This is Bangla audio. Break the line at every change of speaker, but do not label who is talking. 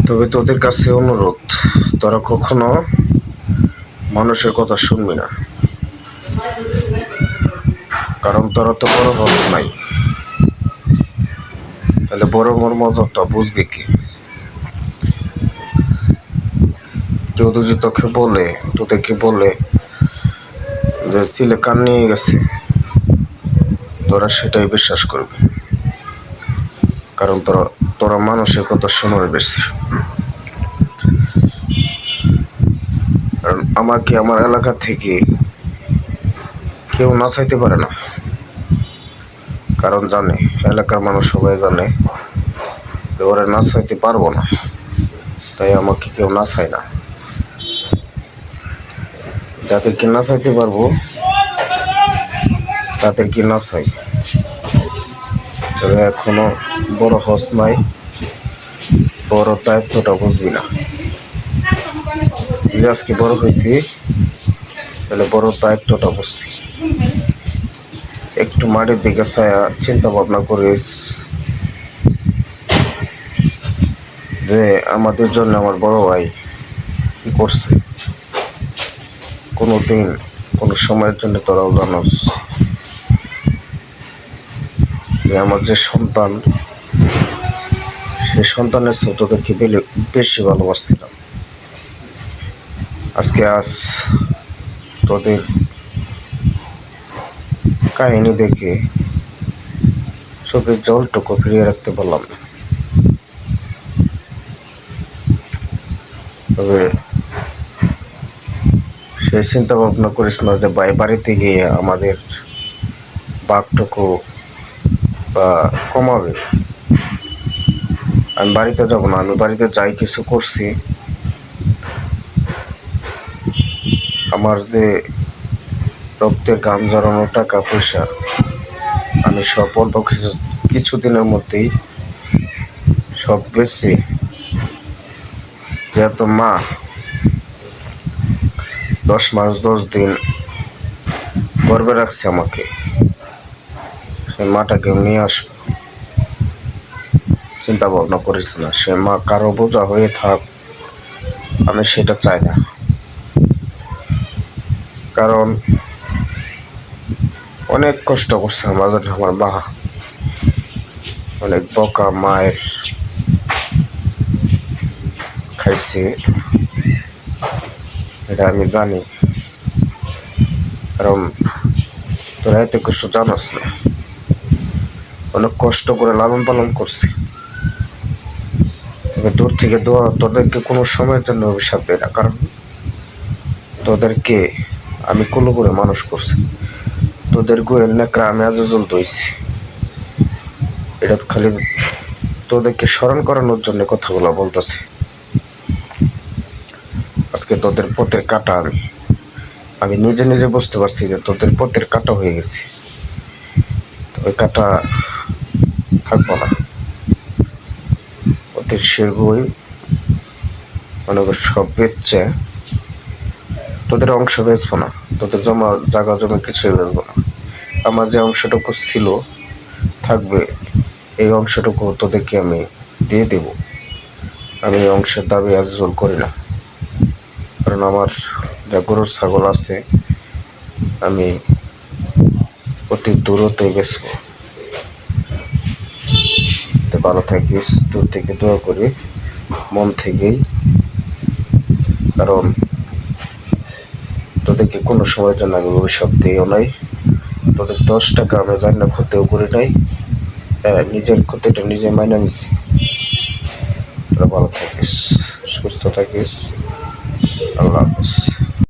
তবে তোদের কাছে অনুরোধ, তোরা কখনো মানুষের কথা শুনবি না, কারণ তোরা তো বড় হস নাই। তাহলে বড় মর্মটা বুঝবি কি? কেউ যদি তোদেরকে বলে যে ছেলে কান নিয়ে গেছে, তোরা সেটাই বিশ্বাস করবি, কারণ তোরা মানুষের কথা শোনার বেশি। কারণ আমাকে আমার এলাকা থেকে কেউ না চাইতে পারে না, কারণ জানে, এলাকার মানুষ সবাই জানে যে ওরা না চাইতে পারবো না, তাই আমাকে কেউ না চায় না। যাদেরকে না চাইতে পারবো তাদেরকে না চাই। তবে এখনো বড় হস নাই, বড় দায়িত্বটা বুঝবি না। যদি আজকে বড় হইতি তাহলে বড় দায়িত্বটা বুঝতি। একটু মাটির দিকে ছায়া চিন্তা ভাবনা করিস যে আমাদের জন্য আমার বড় ভাই কি করছে। কোনো দিন কোনো সময়ের জন্য তোরাও জানোস যে আমার যে সন্তান, সেই সন্তানের চেয়ে তোদেরকে বেশি ভালোবাসছিলাম। আজ তোদের কাহিনী দেখে চোখের জলটুকু ফিরিয়ে রাখতে পারলাম না। তবে সেই চিন্তা ভাবনা করিস না যে বাড়িতে গিয়ে আমাদের বাঘটুকু বা কমাবে। আমি বাড়িতে যাব না, আমি বাড়িতে যাই কিছু করছি, আমার যে রক্তের ঘাম জড়ানো টাকা পয়সা, আমি সব অল্প কিছুদিনের মধ্যেই সব বেশি, যেহেতু মা 10 মাস 10 দিন গর্ভে রাখছে আমাকে, সেই মাটাকে নিয়ে আসবো। চিন্তা ভাবনা করিস না, সে মা কারো বোঝা হয়ে থাক, আমি সেটা চাই না। কারণ অনেক কষ্ট করছে আমার মা, অনেক বকা মায়ের খাইছে, এটা আমি জানি। কারণ তোরা এত কিছু জানোস না, অনেক কষ্ট করে লালন পালন করছি। তবে দূর থেকে দোয়া তোদেরকে কোনো সময়ের জন্য অভিশাপ দেয় না, কারণ তোদেরকে আমি কোলো করে মানুষ করছি। তোদের গোয়েল নেকড়া আমি আজল দইছি, এটা তো খালি তোদেরকে স্মরণ করানোর জন্য কথাগুলো বলতেছি। আজকে তোদের পথের কাটা আমি নিজে নিজে বুঝতে পারছি যে তোদের পথের কাটা হয়ে গেছে। ওই কাটা থাকবো না, ওদের শিরগুই মনে কর সব বেচছে, তোদের অংশ বেচবো না, তোদের জায়গা জমি কিছুই বেচবো না। আমার যে অংশটুকু ছিল থাকবে, এই অংশটুকু তোদেরকে আমি দিয়ে দেব। আমি এই অংশের দাবি আজল করি না, কারণ আমার যা গরুর ছাগল আছে আমি অতি দূরত্বে বেচবো। ভালো থাকিস, দূর থেকে দোয়া করি মন থেকেই। কারণ তোদেরকে কোনো সময়ের জন্য আমি অভিশাপ দিও নাই, তোদের 10 টাকা আমি রান্না ক্ষতিও করি নাই, নিজের ক্ষতিটা নিজে মাইনা নিছি। তোরা ভালো থাকিস, সুস্থ থাকিস, আল্লাহ হাফেজ।